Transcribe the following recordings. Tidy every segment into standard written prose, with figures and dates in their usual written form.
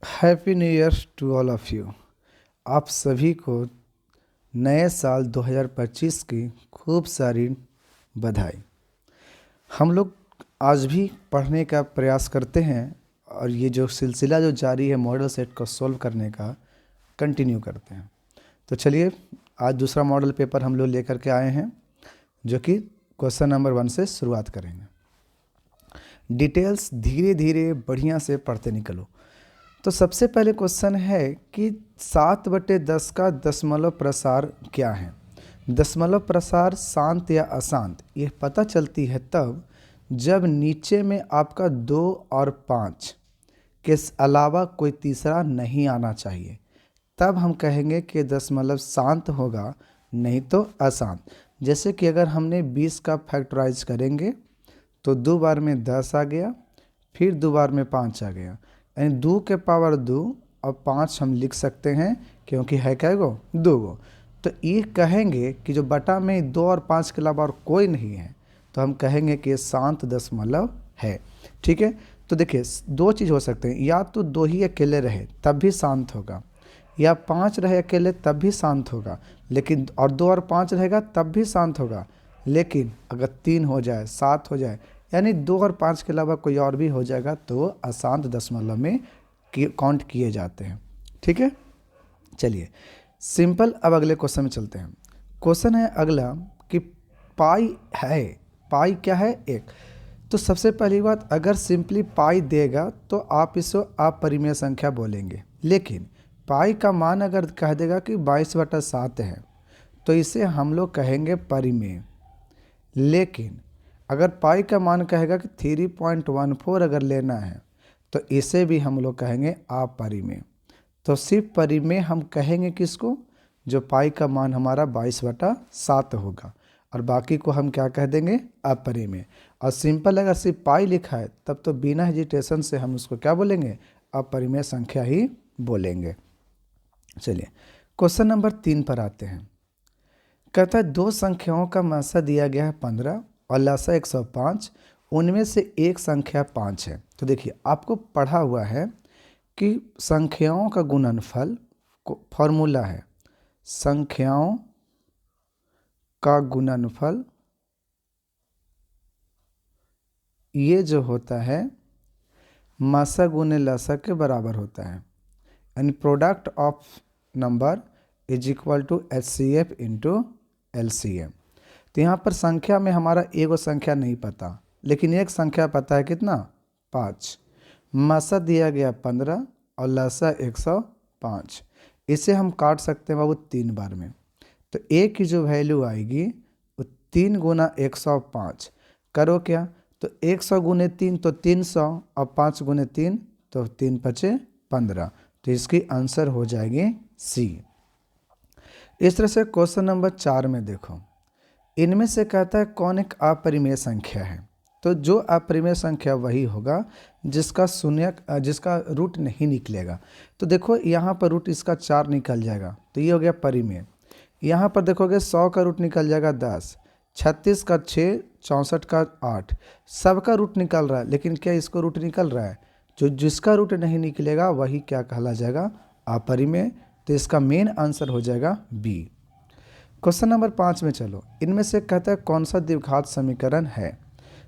Happy new year to all of you. आप सभी को नए साल 2025 की खूब सारी बधाई। हम लोग आज भी पढ़ने का प्रयास करते हैं और ये जो सिलसिला जो जारी है मॉडल सेट को सॉल्व करने का कंटिन्यू करते हैं। तो चलिए आज दूसरा मॉडल पेपर हम लोग लेकर के आए हैं जो कि क्वेश्चन नंबर 1 से शुरुआत करेंगे। डिटेल्स धीरे धीरे बढ़िया से पढ़ते निकलो। तो सबसे पहले क्वेश्चन है कि 7/10 का दशमलव प्रसार क्या है। दशमलव प्रसार शांत या अशांत ये पता चलती है तब जब नीचे में आपका 2 और 5 के अलावा कोई तीसरा नहीं आना चाहिए, तब हम कहेंगे कि दशमलव शांत होगा, नहीं तो अशांत। जैसे कि अगर हमने 20 का फैक्टराइज करेंगे तो 2 बार में 10 आ गया, फिर 2 बार में 5 आ गया, यानी 2 के पावर 2 और 5 हम लिख सकते हैं क्योंकि है क्या गो 2 गो। तो ये कहेंगे कि जो बटा में 2 और 5 के अलावा और कोई नहीं है तो हम कहेंगे कि ये शांत दशमलव है। ठीक है, तो देखिए 2 चीज़ हो सकते हैं, या तो 2 ही अकेले रहे तब भी शांत होगा, या 5 रहे अकेले तब भी शांत होगा, लेकिन और 2 और 5 रहेगा तब भी शांत होगा। लेकिन अगर 3 हो जाए 7 हो जाए यानी 2 और 5 के अलावा कोई और भी हो जाएगा तो अशांत दशमलव में काउंट किए जाते हैं। ठीक है, चलिए सिंपल। अब अगले क्वेश्चन में चलते हैं। क्वेश्चन है अगला कि पाई है, पाई क्या है 1। तो सबसे पहली बात, अगर सिंपली पाई देगा तो आप इसको अपरिमेय संख्या बोलेंगे, लेकिन पाई का मान अगर कह देगा कि 22/7 है तो इसे हम लोग कहेंगे परिमेय। लेकिन अगर पाई का मान कहेगा कि 3.14 अगर लेना है तो इसे भी हम लोग कहेंगे अपरिमेय। तो सिर्फ परिमेय हम कहेंगे किसको, जो पाई का मान हमारा 22/7 होगा, और बाकी को हम क्या कह देंगे अपरिमेय। और सिंपल अगर सिर्फ पाई लिखा है तब तो बिना हेजिटेशन से हम उसको क्या बोलेंगे, अपरिमेय संख्या ही बोलेंगे। चलिए क्वेश्चन नंबर 3 पर आते हैं। कहता है 2 संख्याओं का मासा दिया गया है 15 और लसा 105, उनमें से एक संख्या 5 है। तो देखिए आपको पढ़ा हुआ है कि संख्याओं का गुणनफल फॉर्मूला है, संख्याओं का गुणनफल ये जो होता है मासा गुने लसा के बराबर होता है, यानी product of number is equal to HCF into LCM। तो यहाँ पर संख्या में हमारा एगो संख्या नहीं पता, लेकिन एक संख्या पता है कितना 5। मासा दिया गया 15 और लसा 105। इसे हम काट सकते हैं बाबू 3 बार में। तो ए की जो वैल्यू आएगी वो 3 गुना 105। करो क्या, तो 100 गुने 3 तो 300 और 5 गुने 3 तो 3 पचे 15। तो इसकी आंसर हो जाएगी सी। इस तरह से क्वेश्चन नंबर 4 में देखो, इनमें से कहता है कौन एक अपरिमेय संख्या है। तो जो अपरिमेय संख्या वही होगा जिसका जिसका रूट नहीं निकलेगा। तो देखो यहाँ पर रूट इसका 4 निकल जाएगा तो ये हो गया परिमेय। यहाँ पर देखोगे 100 का रूट निकल जाएगा 10, 36 का 6, 64 का 8, सबका रूट निकल रहा है, लेकिन क्या इसको रूट निकल रहा है, जो जिसका रूट नहीं निकलेगा वही क्या कहला जाएगा अपरिमेय। तो इसका मेन आंसर हो जाएगा बी। क्वेश्चन नंबर 5 में चलो, इनमें से कहता है कौन सा द्विघात समीकरण है।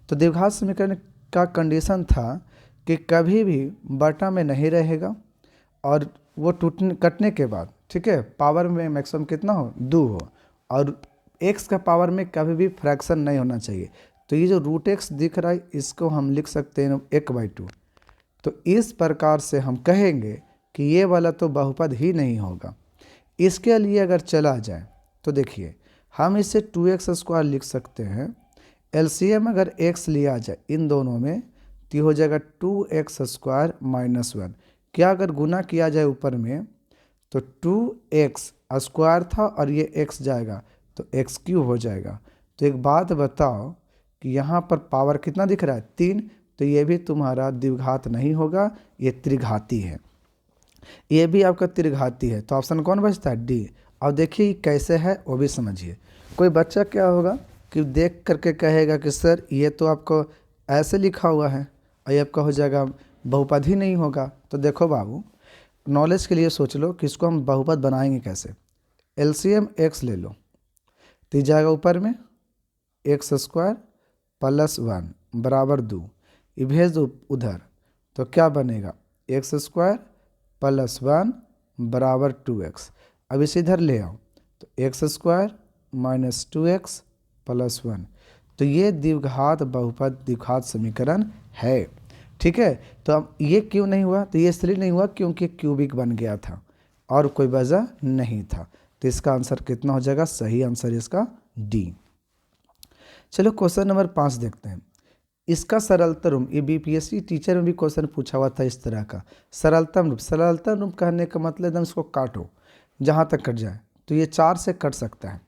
तो द्विघात समीकरण का कंडीशन था कि कभी भी बटा में नहीं रहेगा और वो कटने के बाद ठीक है पावर में मैक्सिमम कितना हो 2 हो, और x का पावर में कभी भी फ्रैक्शन नहीं होना चाहिए। तो ये जो √x दिख रहा है इसको हम लिख सकते हैं 1/2। तो इस प्रकार से हम कहेंगे कि ये वाला तो बहुपद ही नहीं होगा। इसके लिए अगर चला जाए तो देखिए हम इसे 2x² लिख सकते हैं। LCM अगर x लिया जाए इन दोनों में तो ये हो जाएगा 2x² - 1। क्या अगर गुना किया जाए ऊपर में तो 2x² था और ये x जाएगा तो x³ हो जाएगा। तो एक बात बताओ कि यहाँ पर पावर कितना दिख रहा है 3, तो ये भी तुम्हारा द्विघात नहीं होगा, ये त्रिघाती है। ये भी आपका त्रिघाती है, तो ऑप्शन कौन बचता है डी। अब देखिए कैसे है वो भी समझिए। कोई बच्चा क्या होगा कि देख करके कहेगा कि सर ये तो आपको ऐसे लिखा हुआ है और ये आपका हो जाएगा बहुपद ही नहीं होगा। तो देखो बाबू नॉलेज के लिए सोच लो कि इसको हम बहुपद बनाएंगे कैसे। एलसीएम x ले लो, तो जाएगा ऊपर में एक्स स्क्वायर प्लस 1 बराबर 2, ये भेज दो उधर, तो क्या बनेगा एक्स स्क्वायर प्लस 1 बराबर 2x। अब इसे इधर ले आओ, तो x square minus 2x plus 1, तो ये द्विघात बहुपद द्विघात समीकरण है। ठीक है, तो अब ये क्यों नहीं हुआ, तो ये इसलिए नहीं हुआ क्योंकि क्यूबिक बन गया था और कोई वजह नहीं था। तो इसका आंसर कितना हो जाएगा, सही आंसर इसका डी। चलो क्वेश्चन नंबर 5 देखते हैं। इसका सरलतम रूप, ये बीपीएससी टीचर में भी क्वेश्चन पूछा हुआ था इस तरह का। सरलतम रूप, सरलतम रूप कहने का मतलब एकदम इसको काटो जहाँ तक कट जाए, तो ये 4 से कट सकता है।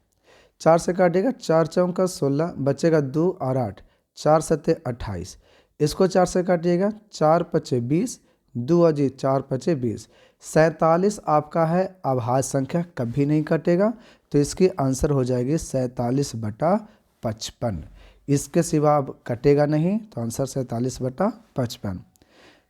4 से काटेगा, 4 चौका 16, बचेगा 2 और 8, 4 सत्ते 28। इसको 4 से काटिएगा, 4 पचे 20, 2 अजी 4 पचे 20, 47 आपका है अभाज्य संख्या, कभी नहीं कटेगा, तो इसकी आंसर हो जाएगी 47/55। इसके सिवा अब कटेगा नहीं, तो आंसर 47/55।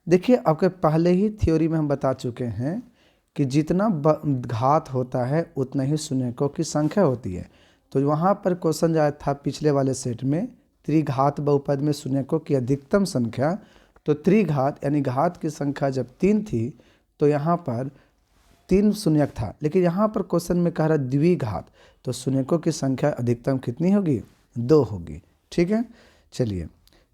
देखिए आपके पहले ही थ्योरी में हम बता चुके हैं कि जितना घात होता है उतना ही शून्यकों की संख्या होती है। तो वहाँ पर क्वेश्चन आया था पिछले वाले सेट में, त्रिघात बहुपद में शून्यकों की अधिकतम संख्या, तो त्रिघात यानी घात की संख्या जब 3 थी तो यहाँ पर 3 शून्यक था, लेकिन यहाँ पर क्वेश्चन में कह रहा है द्विघात, तो शून्यकों की संख्या अधिकतम कितनी होगी, 2 होगी। ठीक है, चलिए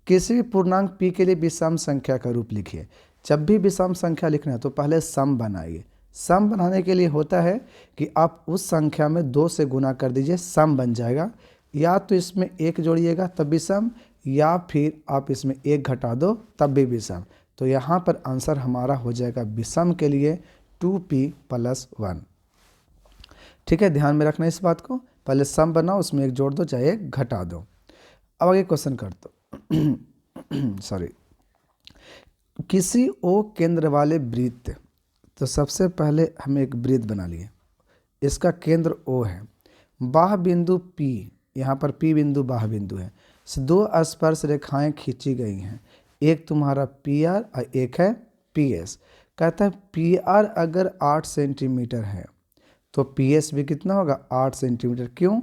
किसी भी पूर्णांक p के लिए विषम संख्या का रूप लिखिए। जब भी विषम संख्या लिखना है तो पहले सम बनाइए। सम बनाने के लिए होता है कि आप उस संख्या में 2 से गुना कर दीजिए, सम बन जाएगा। या तो इसमें 1 जोड़िएगा तब विषम, या फिर आप इसमें 1 घटा दो तब भी विषम। तो यहाँ पर आंसर हमारा हो जाएगा विषम के लिए 2p + 1। ठीक है, ध्यान में रखना इस बात को, पहले सम बनाओ, उसमें 1 जोड़ दो चाहे 1 घटा दो। अब आगे क्वेश्चन कर दो। सॉरी, किसी ओ केंद्र वाले वृत्त, तो सबसे पहले हमें एक वृत्त बना लिए, इसका केंद्र O है, बाह्य बिंदु P, यहाँ पर P बिंदु बाह्य बिंदु है, 2 स्पर्श रेखाएं खींची गई हैं, एक तुम्हारा PR और एक है PS। कहता है PR अगर 8 सेंटीमीटर है तो PS भी कितना होगा, 8 सेंटीमीटर। क्यों,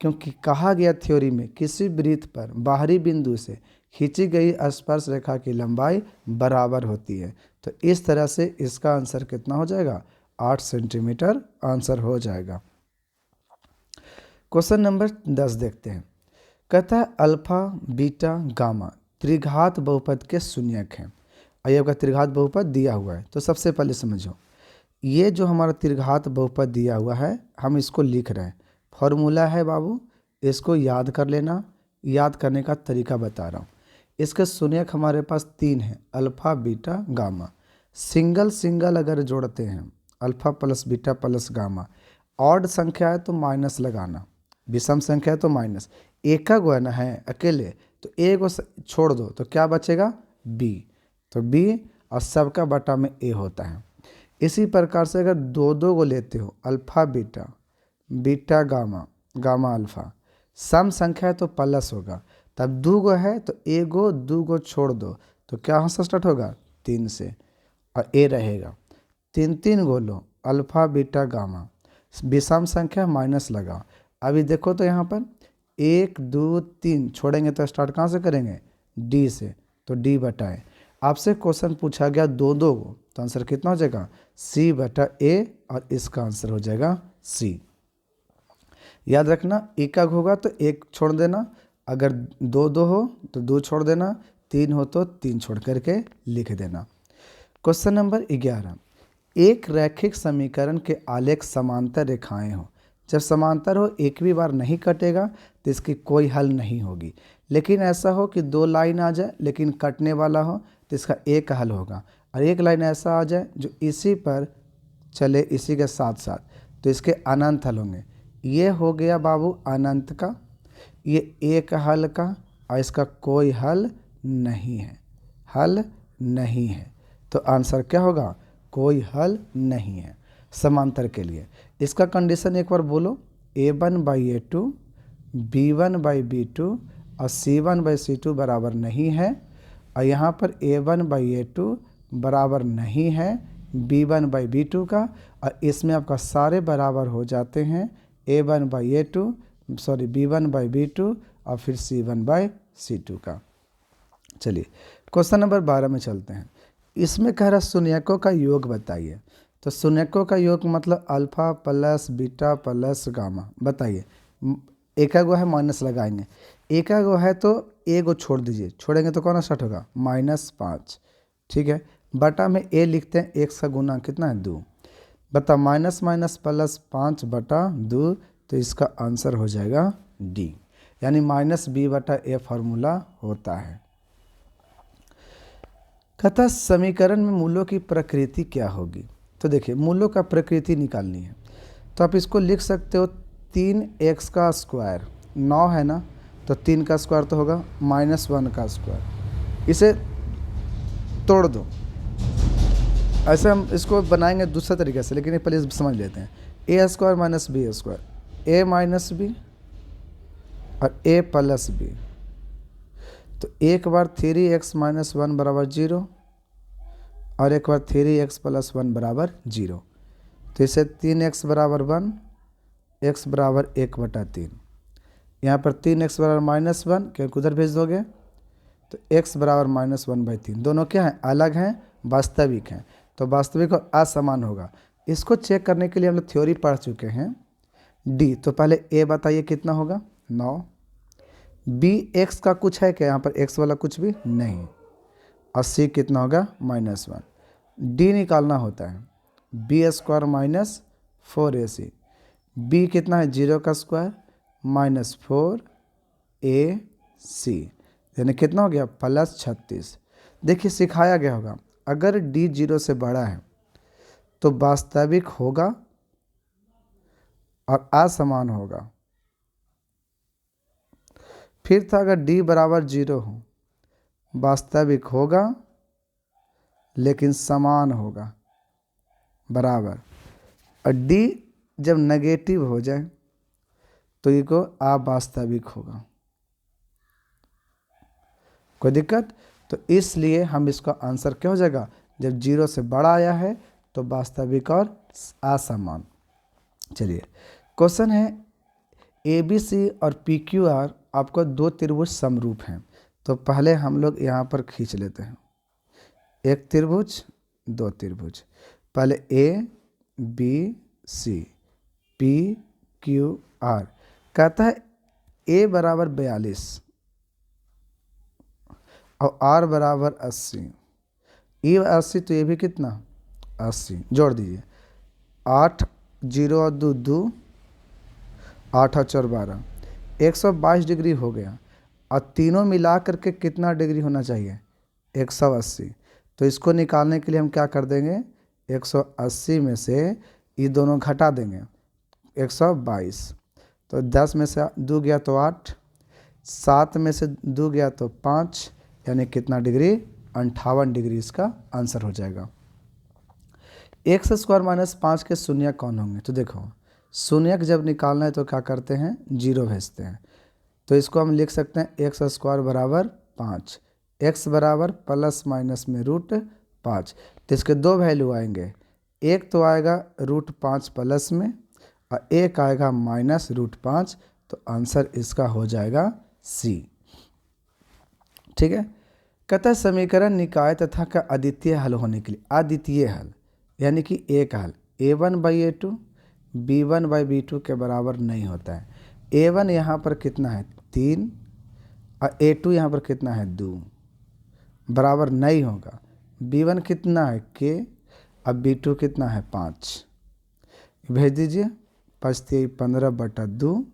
क्योंकि कहा गया थ्योरी में किसी वृत्त पर बाहरी बिंदु से खींची गई स्पर्श रेखा की लंबाई बराबर होती है। तो इस तरह से इसका आंसर कितना हो जाएगा, 8 सेंटीमीटर आंसर हो जाएगा। क्वेश्चन नंबर 10 देखते हैं। कहता है अल्फा बीटा गामा त्रिघात बहुपद के शून्यक हैं। आइए आपका त्रिघात बहुपद दिया हुआ है, तो सबसे पहले समझो, ये जो हमारा त्रिघात बहुपद दिया हुआ है हम इसको लिख रहे हैं। फॉर्मूला है बाबू, इसको याद कर लेना, याद करने का तरीका बता रहा हूँ। इसके शून्यक हमारे पास 3 हैं, alpha beta gamma. Single single अगर जोड़ते हैं, alpha plus beta plus gamma, odd संख्या है तो माइनस लगाना, विषम संख्या है तो माइनस। एक का गो ना है अकेले, तो ए को छोड़ दो तो क्या बचेगा, बी, तो बी और सबका बटा में ए होता है। इसी प्रकार से अगर 2 को लेते हो, alpha beta beta gamma gamma alpha, सम संख्या है तो प्लस होगा, तब 2 गो है तो 2 गो छोड़ दो तो क्या से स्टार्ट होगा, 3 से, और ए रहेगा। 3 गो लो, अल्फ़ा बीटा गामा, विषम संख्या माइनस लगाओ। अभी देखो तो यहाँ पर 1 2 3 छोड़ेंगे तो स्टार्ट कहाँ से करेंगे, डी से, तो डी बटाए। आपसे क्वेश्चन पूछा गया 2 को, तो आंसर कितना हो जाएगा, सी बटा ए, और इसका आंसर हो जाएगा सी। याद रखना, एकक होगा तो 1 छोड़ देना, अगर 2 हो तो 2 छोड़ देना, 3 हो तो 3 छोड़ करके लिख देना। क्वेश्चन नंबर 11, एक रैखिक समीकरण के आलेख समांतर रेखाएं हो, जब समांतर हो एक भी बार नहीं कटेगा तो इसकी कोई हल नहीं होगी। लेकिन ऐसा हो कि 2 लाइन आ जाए लेकिन कटने वाला हो तो इसका एक हल होगा, और एक लाइन ऐसा आ जाए जो इसी पर चले इसी के साथ साथ, तो इसके अनंत हल होंगे। ये हो गया बाबू अनंत का, ये एक हल का, और इसका कोई हल नहीं है, हल नहीं है। तो आंसर क्या होगा, कोई हल नहीं है समांतर के लिए। इसका कंडीशन एक बार बोलो, A1/A2 B1/B2 और C1/C2 बराबर नहीं है, और यहाँ पर A1/A2 बराबर नहीं है, B1/B2 का, और इसमें आपका सारे बराबर हो जाते हैं A1/A2 सॉरी B1/B2 और फिर C1/C2 का। चलिए क्वेश्चन नंबर 12 में चलते हैं। इसमें कह रहा शून्यकों का योग बताइए। तो शून्यकों का योग मतलब alpha plus beta plus gamma. बताइए, एक गो है माइनस लगाएंगे, एक गो है तो ए गो छोड़ दीजिए, छोड़ेंगे तो कौन स्टार्ट होगा -5। ठीक है, बटा में ए लिखते हैं, एक का गुना कितना है 2। बता माइनस माइनस प्लस 5/2, तो इसका आंसर हो जाएगा डी, यानी -b/a फार्मूला होता है। कहता समीकरण में मूलों की प्रकृति क्या होगी। तो देखिए मूलों का प्रकृति निकालनी है, तो आप इसको लिख सकते हो 3x का स्क्वायर 9 है ना, तो 3 का स्क्वायर तो होगा -1 का स्क्वायर। इसे तोड़ दो, ऐसे हम इसको बनाएंगे दूसरे तरीके से, लेकिन पहले समझ लेते हैं। a square minus B square, a minus B और a प्लस बी, तो एक बार 3x - 1 बराबर 0 और एक बार 3x + 1 बराबर 0। तो इसे 3x बराबर 1, x बराबर 1/3। यहाँ पर 3x बराबर -1 क्योंकि उधर भेज दोगे, तो x बराबर -1/3। दोनों क्या हैं, अलग हैं, वास्तविक हैं, तो वास्तविक और असमान होगा। इसको चेक करने के लिए हम लोग थ्योरी पढ़ चुके हैं। d तो पहले a बताइए कितना होगा 9, b x का कुछ है क्या, यहाँ पर x वाला कुछ भी नहीं, और c कितना होगा -1। d निकालना होता है b स्क्वायर -4ac, b कितना है 0 का स्क्वायर -4ac, यानी कितना हो गया +36। देखिए सिखाया गया होगा, अगर d 0 से बड़ा है तो वास्तविक होगा और असमान होगा। फिर था अगर d बराबर 0 हो, वास्तविक होगा लेकिन समान होगा बराबर, और d जब नेगेटिव हो जाए तो ये को अवास्तविक होगा। कोई दिक्कत, तो इसलिए हम इसका आंसर क्या हो जाएगा, जब 0 से बड़ा आया है तो वास्तविक और असमान। चलिए क्वेश्चन है ABC और PQR आपको दो त्रिभुज समरूप हैं। तो पहले हम लोग यहाँ पर खींच लेते हैं, एक त्रिभुज दो त्रिभुज, पहले ABC PQR। कहता है A बराबर 42 और R बराबर 80, ये 80 तो ये भी कितना 80, जोड़ दीजिए 8 0 और 2 2, 8 और 4 12, 122 डिग्री हो गया। और तीनों मिला करके कितना डिग्री होना चाहिए 180। तो इसको निकालने के लिए हम क्या कर देंगे, 180 में से ये दोनों घटा देंगे 122, तो 10 में से 2 गया तो 8, 7 में से 2 गया तो 5, यानी कितना डिग्री 58 डिग्री इसका आंसर हो जाएगा। x स्क्वायर -5 के शून्य कौन होंगे। तो देखो शून्यक जब निकालना है तो क्या करते हैं 0 भेजते हैं, तो इसको हम लिख सकते हैं x स्क्वायर बराबर 5, x बराबर ± में √5। तो इसके दो वैल्यू आएंगे, एक तो आएगा √5 प्लस में और एक आएगा -√5, तो आंसर इसका हो जाएगा C। ठीक है, कहता है समीकरण निकाय तथा का अद्वितीय हल होने के लिए, अद्वितीय हल यानी कि एक हल A1/A2 B1/B2 के बराबर नहीं होता है। A1 यहाँ पर कितना है 3 और A2 यहाँ पर कितना है 2, बराबर नहीं होगा। B1 कितना है K और B2 कितना है 5, भेज दीजिए 5 15/2,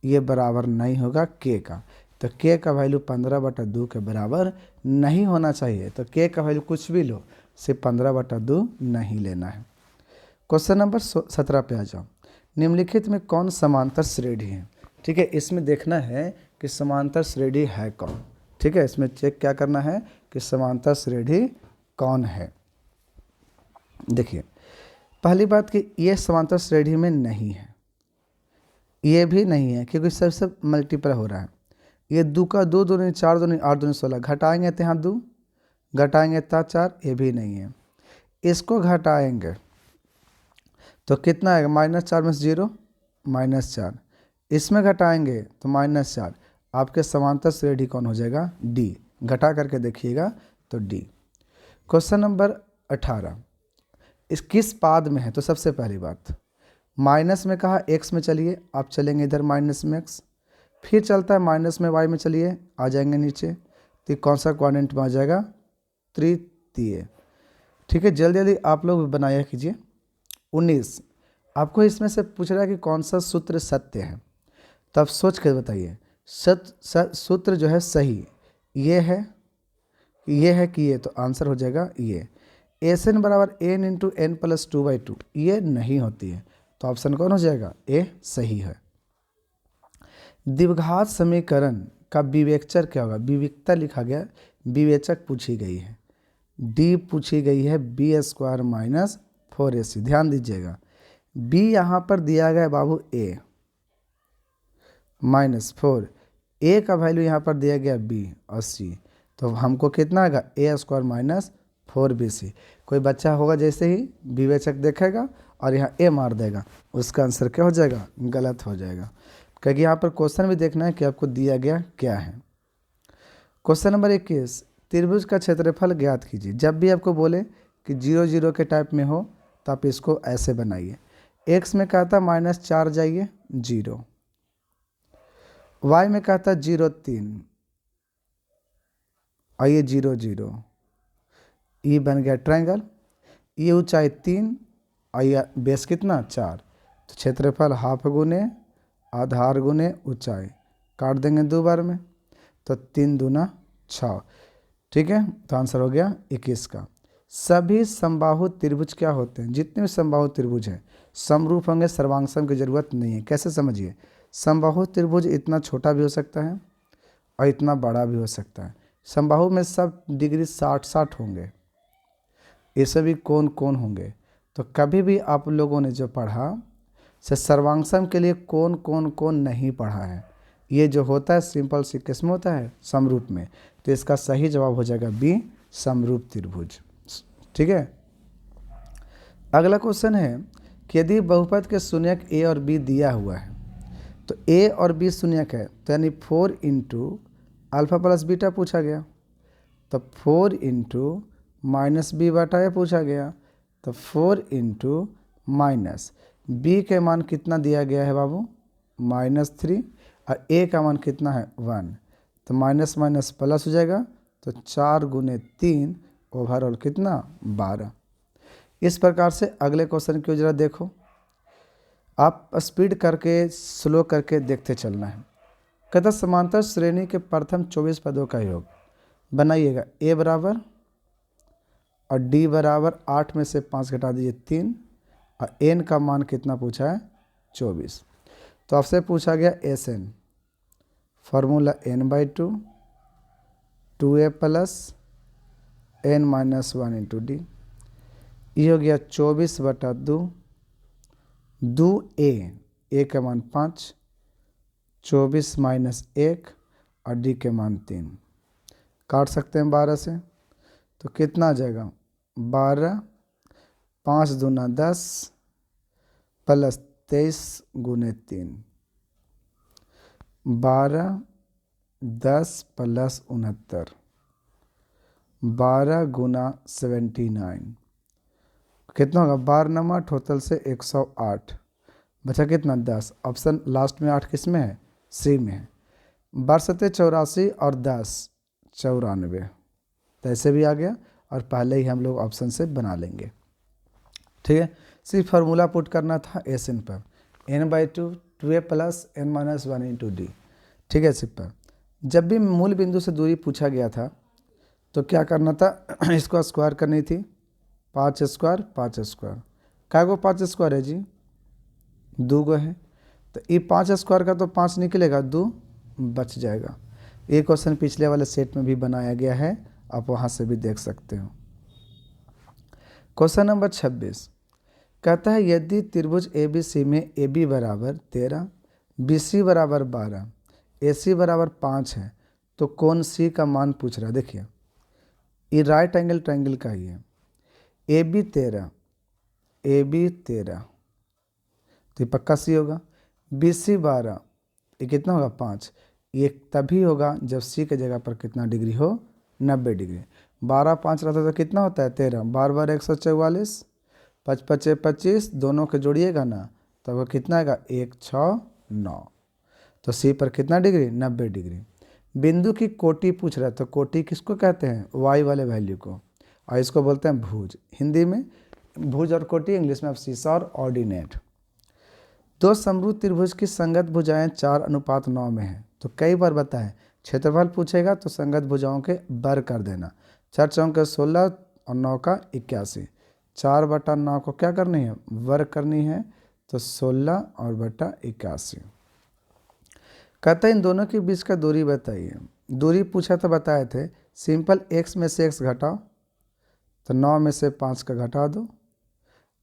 ये बराबर नहीं होगा K का, तो K का वैल्यू 15/2 के बराबर नहीं होना चाहिए। तो K का वैल्यू कुछ भी लो, सिर्फ 15/2 नहीं लेना है। क्वेश्चन नंबर 17 पे आ जाओ। निम्नलिखित में कौन समांतर श्रेणी है। ठीक है, इसमें देखना है कि समांतर श्रेणी है कौन। ठीक है, इसमें चेक क्या करना है कि समांतर श्रेणी कौन है। देखिए पहली बात कि ये समांतर श्रेणी में नहीं है, ये भी नहीं है क्योंकि सबसे मल्टीपल हो रहा है। ये 2 का 2 दूनी 4 दूनी 8 दूनी 16, घटाएंगे तो यहाँ 2, घटाएंगे तो 4, ये भी नहीं है। इसको घटाएंगे तो कितना आएगा, -4 में से 0 -4, इसमें घटाएंगे तो -4, आपके समांतर श्रेणी कौन हो जाएगा, डी। घटा करके देखिएगा तो डी। क्वेश्चन नंबर 18, इस किस पाद में है, तो सबसे पहली बात माइनस में कहा, एक्स में चलिए आप चलेंगे इधर माइनस में एक्स, फिर चलता है माइनस में वाई में, चलिए आ जाएंगे नीचे, तो ये कौन सा क्वाड्रेंट में आ जाएगा, तृतीय। ठीक है, जल्दी जल्दी आप लोग बनाया कीजिए। 19, आपको इसमें से पूछ रहा है कि कौन सा सूत्र सत्य है, तब सोच कर बताइए। सूत्र जो है सही ये है कि ये, तो आंसर हो जाएगा ये, एस एन बराबर एन इंटू एन प्लस 2/2, ये नहीं होती है, तो ऑप्शन कौन हो जाएगा, ए सही है। द्विघात समीकरण का विवेचक क्या होगा, विविकता लिखा गया, विवेचक पूछी गई है, डी पूछी गई है, b² - 4ac। ध्यान दीजिएगा, b यहाँ पर दिया गया है बाबू a -4, a का वैल्यू यहाँ पर दिया गया b और c, तो हमको कितना आएगा, a² - 4bc। कोई बच्चा होगा जैसे ही विवेचक देखेगा और यहाँ a मार देगा, उसका आंसर क्या हो जाएगा, गलत हो जाएगा, क्योंकि यहाँ पर क्वेश्चन भी देखना है कि आपको दिया गया क्या है। क्वेश्चन नंबर 21, त्रिभुज का क्षेत्रफल ज्ञात कीजिए। जब भी आपको बोले कि 0 0 के टाइप में हो तो आप इसको ऐसे बनाइए, x में कहता -4 जाइए 0, y में कहता 0 3, और ये 0 0, ये बन गया ट्रायंगल, ये ऊंचाई 3 और ये बेस कितना 4, तो क्षेत्रफल हाफ गुने आधार गुने ऊंचाई, काट देंगे 2 बार में, तो 3 दूना 6। ठीक है, तो आंसर हो गया 21 का। सभी समबाहु त्रिभुज क्या होते हैं, जितने भी समबाहु त्रिभुज हैं समरूप होंगे, सर्वांगसम की जरूरत नहीं है। कैसे समझिए, समबाहु त्रिभुज इतना छोटा भी हो सकता है और इतना बड़ा भी हो सकता है। समबाहु में सब डिग्री 60-60 होंगे, ये सभी कौन कौन होंगे। तो कभी भी आप लोगों ने जो पढ़ा से सर्वांगसम के लिए कौन कौन कौन नहीं पढ़ा है, ये जो होता है सिंपल सी किस्म होता है समरूप में, तो इसका सही जवाब हो जाएगा बी, समरूप त्रिभुज। ठीक है, अगला क्वेश्चन है कि यदि बहुपद के शून्यक ए और बी दिया हुआ है, तो ए और बी शून्यक है, तो यानी 4 × अल्फा प्लस बीटा पूछा गया, तो 4 × -b/a पूछा गया, तो 4 × b के मान कितना दिया गया है बाबू, -3, और a का मान कितना है 1, तो माइनस माइनस प्लस हो जाएगा, तो 4 × 3 ओवरऑल कितना 12। इस प्रकार से अगले क्वेश्चन को जरा देखो, आप स्पीड करके स्लो करके देखते चलना है। कहता समांतर श्रेणी के प्रथम 24 पदों का योग बनाइएगा, a बराबर और d बराबर 8 में से 5 घटा दीजिए 3, और n का मान कितना पूछा है 24। तो आपसे पूछा गया SN, formula n/2 2a + n - 1 × d, ये हो गया 24/2, 2a का मान 5, 24 - 1 और d के मान 3, काट सकते हैं 12 से, तो कितना आ जाएगा 12, 5 दूना 10 प्लस 23 × 3, 12 10 प्लस 69, 12 × 79, कितना होगा 12 टोटल से 108, बचा कितना 10। ऑप्शन लास्ट में 8 किस में है, सी में है। 12 84 और 10 94, तो ऐसे भी आ गया, और पहले ही हम लोग ऑप्शन से बना लेंगे। ठीक है, सिर्फ फार्मूला पुट करना था SN पर, n/2 2a + n - 1 × d। ठीक है, सिंपल। जब भी मूल बिंदु से दूरी पूछा गया था तो क्या करना था, इसको स्क्वायर करनी थी, 5² 5², क्या गो 5² है जी, 2 गो है, तो ये 5² का तो 5 निकलेगा, 2 बच जाएगा। ये क्वेश्चन पिछले वाले सेट में भी बनाया गया है, आप वहाँ से भी देख सकते हो। क्वेश्चन नंबर 26 कहता है यदि त्रिभुज ABC में AB बराबर 13, BC बराबर 12, AC बराबर 5 है, तो कौन C का मान पूछ रहा है। देखिए, ये राइट एंगल ट्रायंगल का ही है, ए बी 13 तो ये पक्का सी होगा। बी सी 12 ये कितना होगा 5। ये तभी होगा जब सी के जगह पर कितना डिग्री हो 90 डिग्री। 12 5 रहता तो कितना होता है 13, 12 12 144, 5 5 25, दोनों के जोड़िएगा ना तब वो कितना आएगा 1 6 9। तो सी पर कितना डिग्री 90 डिग्री। बिंदु की कोटि पूछ रहा है तो कोटि किसको कहते हैं वाई वाले वैल्यू को, और इसको बोलते हैं भुज। हिंदी में भुज और कोटि, इंग्लिश में आप सीसा और ऑर्डिनेट। दो समरूप त्रिभुज की संगत भुजाएं 4:9 में हैं तो कई बार बताएं। क्षेत्रफल पूछेगा तो संगत भुजाओं के बर कर देना। 4 चौक 16 और 9 का 81। 4/9 को क्या करनी है वर्ग करनी है तो 16 और बटा 81। कहते हैं इन दोनों के बीच का दूरी बताइए। दूरी पूछा तो बताए थे सिंपल x में से x घटाओ तो 9 में से 5 का घटा दो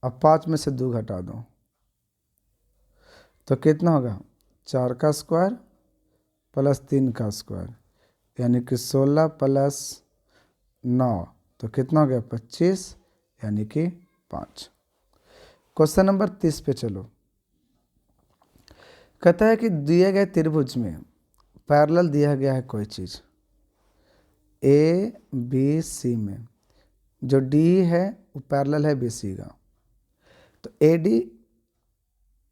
और 5 में से 2 घटा दो तो कितना होगा 4 का स्क्वायर प्लस 3 का स्क्वायर यानी कि 16 प्लस 9 तो कितना हो गया 25 यानी कि 5। क्वेश्चन नंबर 30 पे चलो। कहता है कि दिए गए त्रिभुज में पैरेलल दिया गया है कोई चीज़ ए बी सी में, जो डी है वो पैरेलल है बी सी का। तो ए डी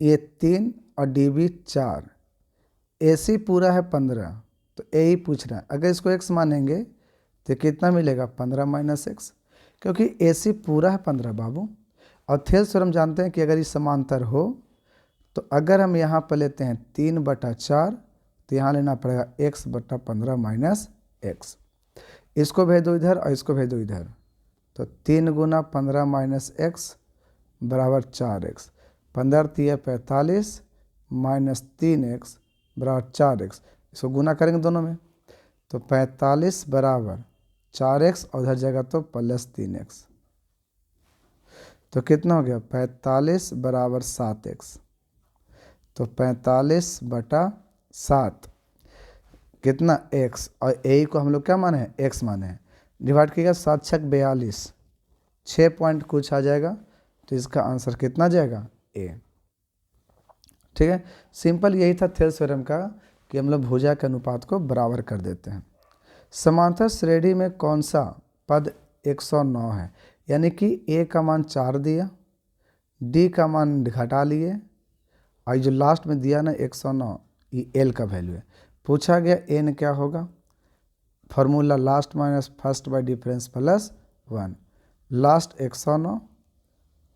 ये 3 और डी बी 4, ए सी पूरा है 15 तो ए ही पूछ रहा है। अगर इसको x मानेंगे तो कितना मिलेगा 15 माइनस एक्स, क्योंकि ए सी पूरा है 15 बाबू। और थेल्स थ्योरम जानते हैं कि अगर ये समांतर हो तो अगर हम यहाँ पर लेते हैं 3/4 तो यहाँ लेना पड़ेगा x/15 माइनस एक्स। इसको भेज दो इधर और इसको भेज दो इधर तो 3 गुना 15 माइनस एक्स बराबर 4x। 15 3 45 माइनस 3x बराबर 4x। इसको गुना करेंगे दोनों में तो 45 बराबर 4x और उधर जाएगा तो प्लस 3x तो कितना हो गया 45 बराबर 7x। तो 45/7 कितना x और a को हम लोग क्या माने हैं x माने हैं। डिवाइड किया 7 6 42, 6 पॉइंट कुछ आ जाएगा तो इसका आंसर कितना जाएगा a। ठीक है, सिंपल यही था थेल्स थ्योरम का कि हम लोग भुजा के अनुपात को बराबर कर देते हैं। समांतर श्रेणी में कौन सा पद 109 है, यानी कि a का मान 4 दिया, d का मान घटा लिए और जो लास्ट में दिया ना 109 ये l का वैल्यू है। पूछा गया n क्या होगा, formula last minus first by difference plus 1। Last 109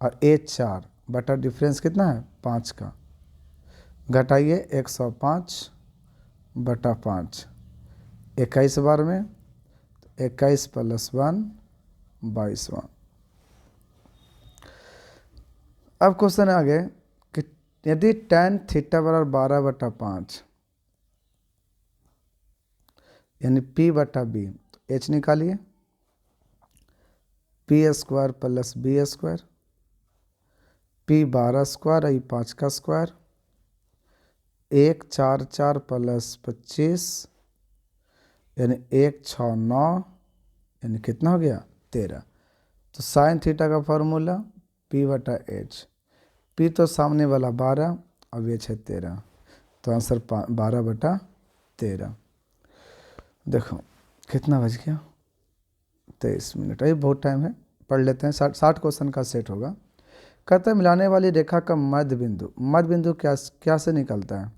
और a 4 बटा डिफरेंस कितना है 5 का, घटाइए 105/5 21 बार में 21 प्लस 1 22वां। अब क्वेश्चन आ गए कि यदि tan थीटा बराबर 12/5 यानी p/b तो h निकालिए p² plus b², p 12 square आई 5 का स्क्वायर, 1 4 4 प्लस 25 यानी 1 6 9 यानी कितना हो गया 13। तो साइन थीटा का फॉर्मूला p/h, p तो सामने वाला 12 और h है 13 तो आंसर 12/13। देखो कितना बज गया 23 मिनट, अभी बहुत टाइम है, पढ़ लेते हैं। 60 क्वेश्चन का सेट होगा। कहता है मिलाने वाली रेखा का मध्य बिंदु क्या से निकलता है,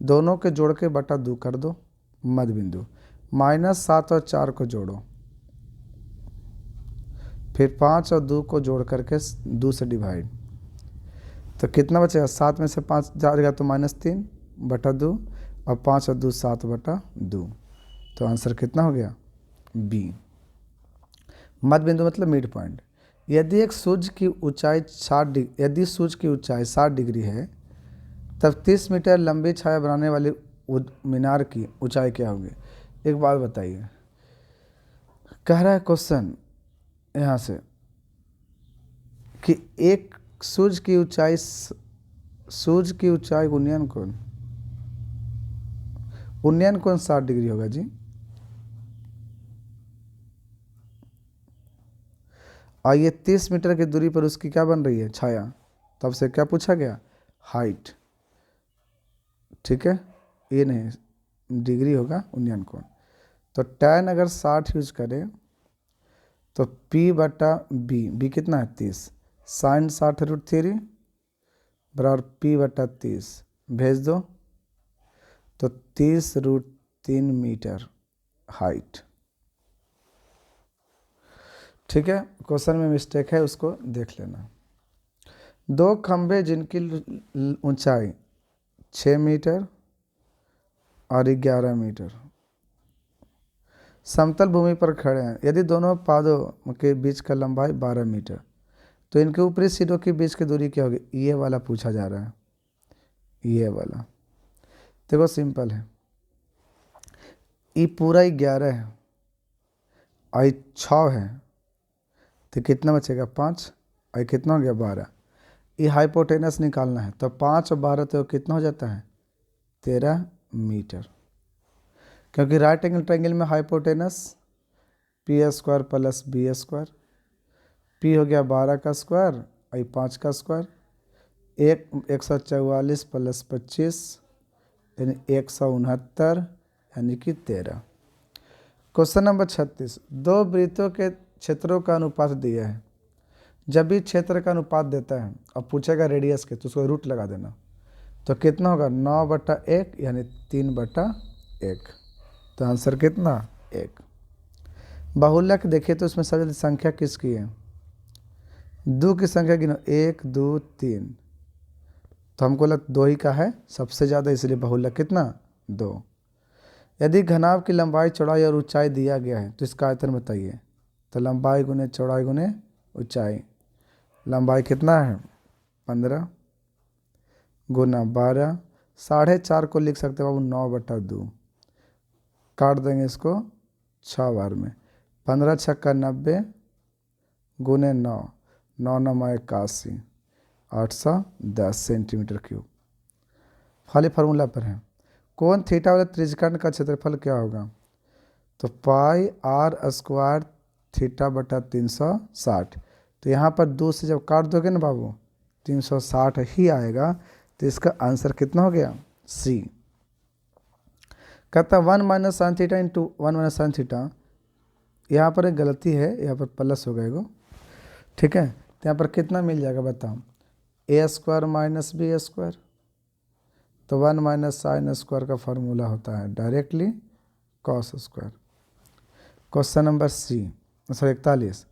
दोनों के जोड़ के बटा 2 कर दो मध्य बिंदु, -7 और 4 को जोड़ो, फिर 5 और 2 को जोड़ करके 2 से डिवाइड तो कितना बचेगा 7 में से 5 जाएगा तो -3/2 और 5 और 2 7/2 तो आंसर कितना हो गया बी। मध्य बिंदु मतलब मिड पॉइंट। यदि एक सूर्य की ऊंचाई 60 डिग्री है तब 30 मीटर लंबी छाया बनाने वाले मीनार की ऊंचाई क्या होगी। एक बात बताइए, कह रहा है क्वेश्चन यहाँ से कि एक सूर्य की ऊंचाई उन्नयन कोण 60 डिग्री होगा जी। और ये 30 मीटर की दूरी पर उसकी क्या बन रही है, छाया। तब से क्या पूछा गया, हाइट। ठीक है, ये नहीं डिग्री होगा, उन्नयन कोण। तो tan अगर 60 यूज करें तो P बटा बी कितना है 30, साइन 60√3 बराबर P बटा 30 भेज दो तो 30√3 मीटर हाइट। ठीक है, क्वेश्चन में मिस्टेक है, उसको देख लेना। दो खंभे जिनकी ऊंचाई 6 मीटर और 11 मीटर समतल भूमि पर खड़े हैं। यदि दोनों पादों के बीच का लंबाई 12 मीटर तो इनके ऊपरी सिरों के बीच की दूरी क्या होगी, ये वाला पूछा जा रहा है। ये वाला देखो सिंपल है, ये पूरा 11 है और 6 है तो कितना बचेगा 5, और कितना हो गया 12। ये हाइपोटेनस निकालना है तो 5 और 12 तो कितना हो जाता है 13 मीटर, क्योंकि राइट एंगल ट्रायंगल में hypotenuse P² plus B², P हो गया 12 का स्क्वायर और 5 का स्क्वायर, 144 प्लस 25 यानी 169 यानी कि 13। क्वेश्चन नंबर 36, दो वृत्तों के क्षेत्रों का अनुपात दिया है। जब भी क्षेत्र का अनुपात देता है और पूछेगा रेडियस के तो उसको रूट लगा देना, तो कितना होगा 9/1 यानी 3/1। तो आंसर कितना 1। बाहुल्यक देखिए तो उसमें सबसे संख्या किसकी है, 2 की संख्या गिनो 1 2 3, तो हमको लग 2 ही का है सबसे ज़्यादा, इसलिए बाहुल्यक कितना 2। यदि घनाभ की लंबाई चौड़ाई और ऊंचाई दिया गया है तो इसका आयतन बताइए। तो लंबाई गुने चौड़ाई गुने ऊंचाई, लंबाई कितना है 15 गुना 12, 4.5 को लिख सकते हो बाबू 9/2, काट देंगे इसको 6 बार में, 15 छक्का 90 गुने 9, 9 9 81, 810 सेंटीमीटर क्यूब। खाली फार्मूला पर है, कोण थीटा वाले त्रिज्यखंड का क्षेत्रफल क्या होगा, तो πr² थीटा बटा 360। तो यहाँ पर 2 से जब काट दोगे ना बाबू 360 ही आएगा, तो इसका आंसर कितना हो गया सी। कहता 1 minus sine theta into 1 minus sine theta, यहाँ पर एक गलती है, यहाँ पर प्लस हो गएगा। ठीक है, तो यहाँ पर कितना मिल जाएगा बताओ, A² माइनस B²। तो 1 माइनस साइन स्क्वायर का फार्मूला होता है directly cos square. Question number C 41,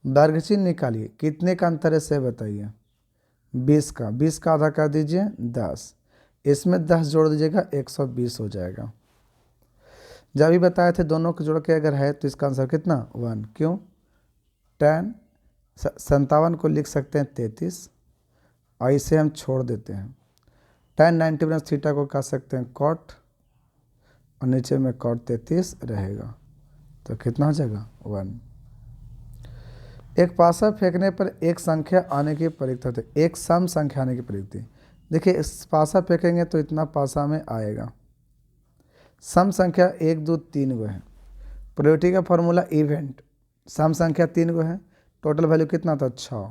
वर्गचिन्ह निकालिए, कितने का अंतर है से बताइए। 20 का, 20 का आधा कर दीजिए 10, इसमें 10 जोड़ दीजिएगा 120 हो जाएगा। जब भी बताए थे दोनों को जोड़ के अगर है तो इसका आंसर कितना 1, क्यों tan 57 को लिख सकते हैं 33 और इसे हम छोड़ देते हैं। tan 90 माइनस थीटा को कह सकते हैं cot और नीचे में cot 33 रहेगा, तो कितना हो जाएगा 1। एक पासा फेंकने पर एक संख्या आने की प्रयुक्त होती है, एक सम संख्या आने की प्रयुक्ति। देखिए इस पासा फेंकेंगे तो इतना पासा में आएगा, सम संख्या 1 2 3 गो है, प्रोबेबिलिटी का फॉर्मूला इवेंट, सम संख्या 3 गो है, टोटल वैल्यू कितना था 6,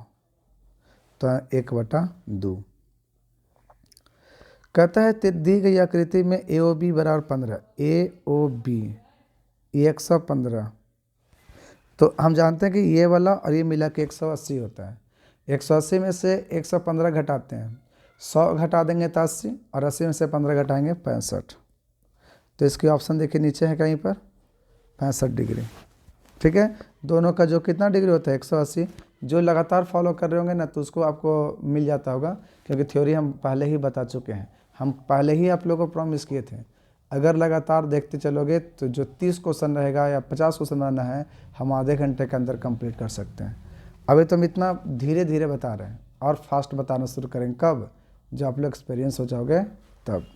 तो 1/2। कहता है दी गई आकृति में AOB बराबर 15, AOB 115। तो हम जानते हैं कि ये वाला और ये मिला के 180 होता है। 180 में से 115 घटाते हैं, 100 घटा देंगे तो 80 और 80 में से 15 घटाएंगे 65। तो इसकी ऑप्शन देखिए नीचे है कहीं पर 65 डिग्री। ठीक है, दोनों का जो कितना डिग्री होता है 180। जो लगातार फॉलो कर रहे होंगे ना तो उसको आपको मिल जाता होगा, क्योंकि थ्योरी हम पहले ही बता चुके हैं, हम पहले ही आप लोगों को प्रॉमिस किए थे। अगर लगातार देखते चलोगे तो जो 30 क्वेश्चन रहेगा या 50 क्वेश्चन रहना है हम आधे घंटे के अंदर कंप्लीट कर सकते हैं। अभी तो हम इतना धीरे धीरे बता रहे हैं और फास्ट बताना शुरू करेंगे कब, जब आप लोग एक्सपीरियंस हो जाओगे तब।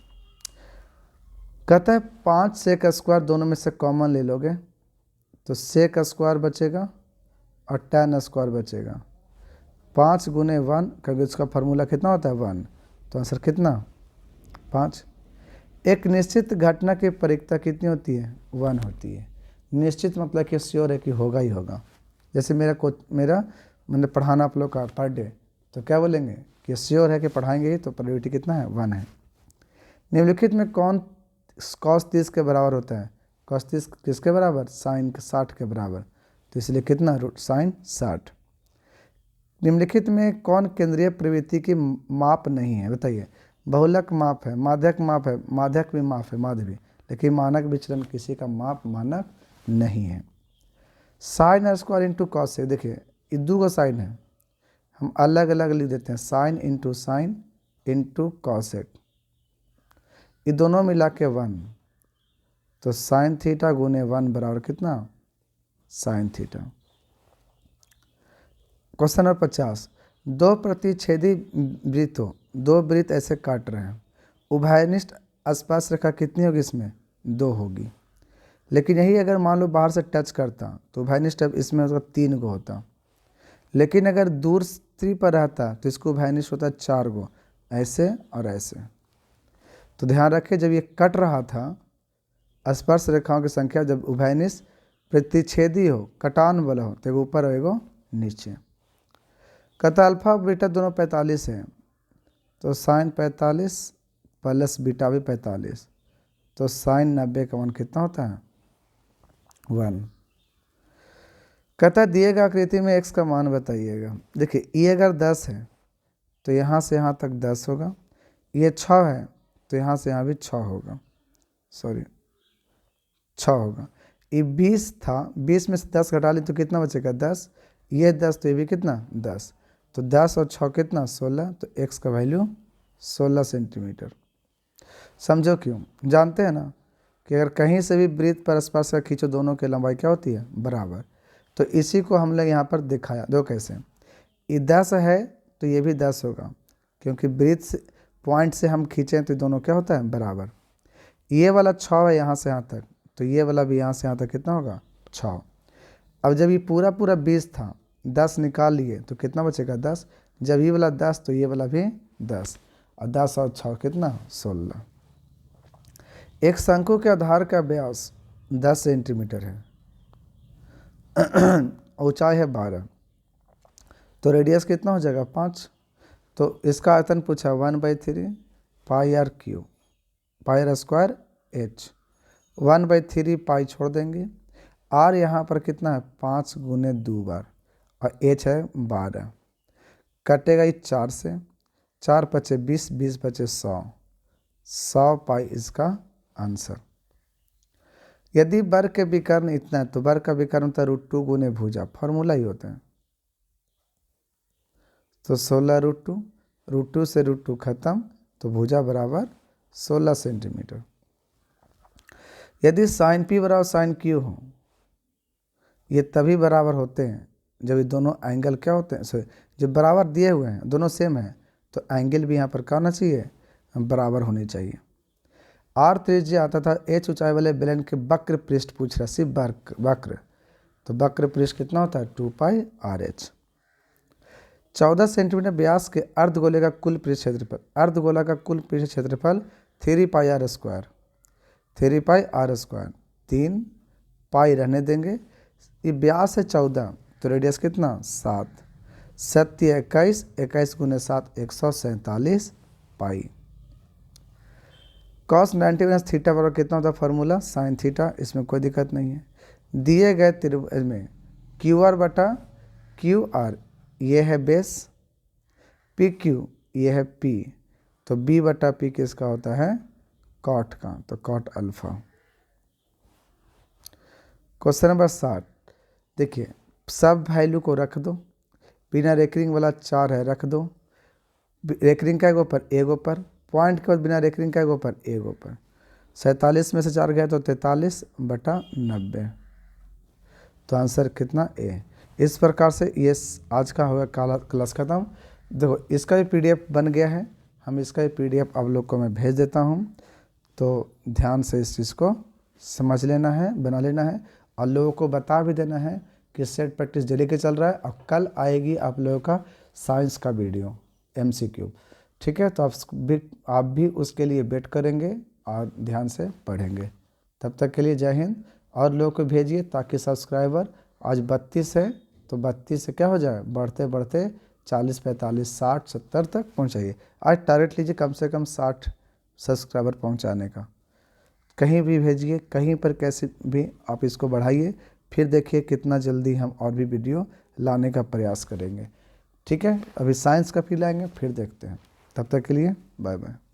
कहता है 5 sec स्क्वायर दोनों में से कॉमन ले लोगे तो sec स्क्वायर बचेगा और tan स्क्वायर बचेगा। 5 गुने 1, क्योंकि उसका फार्मूला कितना होता है 1, तो आंसर कितना 5। एक निश्चित घटना की परिकता कितनी होती है 1 होती है। निश्चित मतलब कि श्योर है कि होगा ही होगा। जैसे मेरा मतलब पढ़ाना आप लोग का पर डे, तो क्या बोलेंगे कि श्योर है कि पढ़ाएंगे ही, तो प्रोबेबिलिटी कितना है 1 है। निम्नलिखित में कौन cos 30 के बराबर होता है? cos 30 किसके बराबर? sin 60 के बराबर, तो इसलिए कितना sin 60। निम्नलिखित में कौन केंद्रीय प्रवृत्ति की माप नहीं है? बताइए। बहुलक माप है, माध्यक माप है, माध्यक भी माप है, माध्य भी, लेकिन मानक विचलन किसी का माप मानक नहीं है। साइन स्क्वायर इंटू कॉस से, देखिए ये दो का साइन है, हम अलग अलग लिख देते हैं, साइन इंटू कॉसेक, ये दोनों मिला के 1, तो साइन थीटा गुने 1 बराबर कितना? Sine theta. क्वेश्चन नंबर 50, दो प्रतिच्छेदी वृत्त हो, दो वृत्त ऐसे काट रहे हैं, उभयनिष्ठ आसपास रेखा कितनी होगी? इसमें 2 होगी, लेकिन यही अगर मान लो बाहर से टच करता तो उभयनिष्ठ इसमें उसका 3 गो होता, लेकिन अगर दूर स्त्री पर रहता तो इसको उभयनिष्ठ होता 4 गो, ऐसे और ऐसे। तो ध्यान रखें, जब ये कट रहा था स्पर्श रेखाओं की संख्या जब उभयनिष्ठ प्रतिच्छेदी हो, कटान वाला हो, तो एगो ऊपर और एगो नीचे। कहता अल्फा बीटा दोनों 45 है, तो साइन 45 प्लस बीटा भी 45, तो साइन 90 का मान कितना होता है? 1। कहता दिए गए आकृति में x का मान बताइएगा। देखिए ये अगर 10 है तो यहाँ से यहाँ तक 10 होगा, ये 6 है तो यहाँ से यहाँ भी 6 होगा, 6 होगा। ये 20 था, 20 में से 10 घटा ली तो कितना बचेगा? 10, ये 10 तो ये भी कितना? 10, तो 10 और 6 कितना? 16, तो x का वैल्यू 16 सेंटीमीटर। समझो क्यों? जानते हैं ना कि अगर कहीं से भी वृत्त पर स्पर्श का खींचो, दोनों की लंबाई क्या होती है? बराबर। तो इसी को हम लोग यहाँ पर दिखाया, दो कैसे, ये 10 है तो ये भी 10 होगा, क्योंकि वृत्त से पॉइंट से हम खींचें तो दोनों क्या होता है? बराबर। ये वाला 6 है यहाँ से यहाँ तक, तो ये वाला भी यहाँ से यहाँ तक कितना होगा? 6। अब जब ये पूरा 20 था, 10 निकाल लिए तो कितना बचेगा? 10। जब ये वाला 10 तो ये वाला भी 10, और 10 और 6 कितना? 16। एक शंकु के आधार का व्यास 10 सेंटीमीटर है, ऊंचाई है 12, तो रेडियस कितना हो जाएगा? 5। तो इसका आयतन पूछा 1/3 pi r q, pi r square h, 1/3 pi छोड़ देंगे, आर यहाँ पर कितना है? 5 गुने 2 बार, और एच है 12, कटेगा ये 4 से, 4 पचे 20, 20 पचे 100, 100 पाई इसका आंसर। यदि वर्ग के विकर्ण इतना है तो वर्ग का विकर्ण होता है √2 गुने भुजा, फॉर्मूला ही होता है, तो 16 √2, √2 से √2 खत्म, तो भुजा बराबर 16 सेंटीमीटर। यदि साइन पी बराबर साइन क्यू हो, ये तभी बराबर होते हैं जब ये दोनों एंगल क्या होते हैं? जब बराबर दिए हुए हैं, दोनों सेम है, तो एंगल भी यहाँ पर क्या होना चाहिए? बराबर होनी चाहिए। आर त्रिज्या तथा एच ऊंचाई वाले बेलन के वक्र पृष्ठ पूछ रहा, सिर्फ वक्र, तो वक्र पृष्ठ कितना होता है? 2 पाई आर एच। 14 सेंटीमीटर व्यास के अर्धगोले का कुल पृष्ठ क्षेत्रफल, अर्धगोला का कुल पृष्ठ क्षेत्रफल 3 pi r square, 3 pi r square, 3 pi रहने देंगे, ये व्यास है 14, तो रेडियस कितना? 7, 7 21, 21 गुने 7 147 पाई। cos 90 माइनस थीटा बराबर कितना होता है? फार्मूला साइन थीटा, इसमें कोई दिक्कत नहीं है। दिए गए त्रिभुज में क्यू आर बटा क्यू आर, ये है बेस, पी क्यू ये है पी, तो बी बटा पी किसका होता है? कॉट का, तो कॉट अल्फा। क्वेश्चन नंबर 60, देखिए सब वैल्यू को रख दो, बिना रेकरिंग वाला 4 है रख दो, रेकरिंग का एगो पर एगो पर, पॉइंट के बाद बिना रेकरिंग का एगो पर एगो पर, 47 में से 4 गया तो 43 बटा 90, तो आंसर कितना? ए। इस प्रकार से ये आज का होगा क्लास खत्म। देखो इसका भी पीडीएफ बन गया है, हम इसका भी पीडीएफ आप लोग को मैं भेज देता हूँ, तो ध्यान से इस चीज़ को समझ लेना है, बना लेना है, और लोगों को बता भी देना है कि सेट प्रैक्टिस डेली के चल रहा है, और कल आएगी आप लोगों का साइंस का वीडियो MCQ, ठीक है? तो आप भी उसके लिए वेट करेंगे और ध्यान से पढ़ेंगे। तब तक के लिए जय हिंद, और लोगों को भेजिए ताकि सब्सक्राइबर आज 32 है, तो 32 से क्या हो जाए, बढ़ते बढ़ते 40, 45, 60, 70 तक पहुंचाइए। आज टारगेट लीजिए कम से कम 60 सब्सक्राइबर पहुंचाने का। कहीं भी भेजिए, कहीं पर कैसे भी आप इसको बढ़ाइए, फिर देखिए कितना जल्दी हम और भी वीडियो लाने का प्रयास करेंगे। ठीक है, अभी साइंस का फील आएंगे, फिर देखते हैं। तब तक के लिए बाय बाय।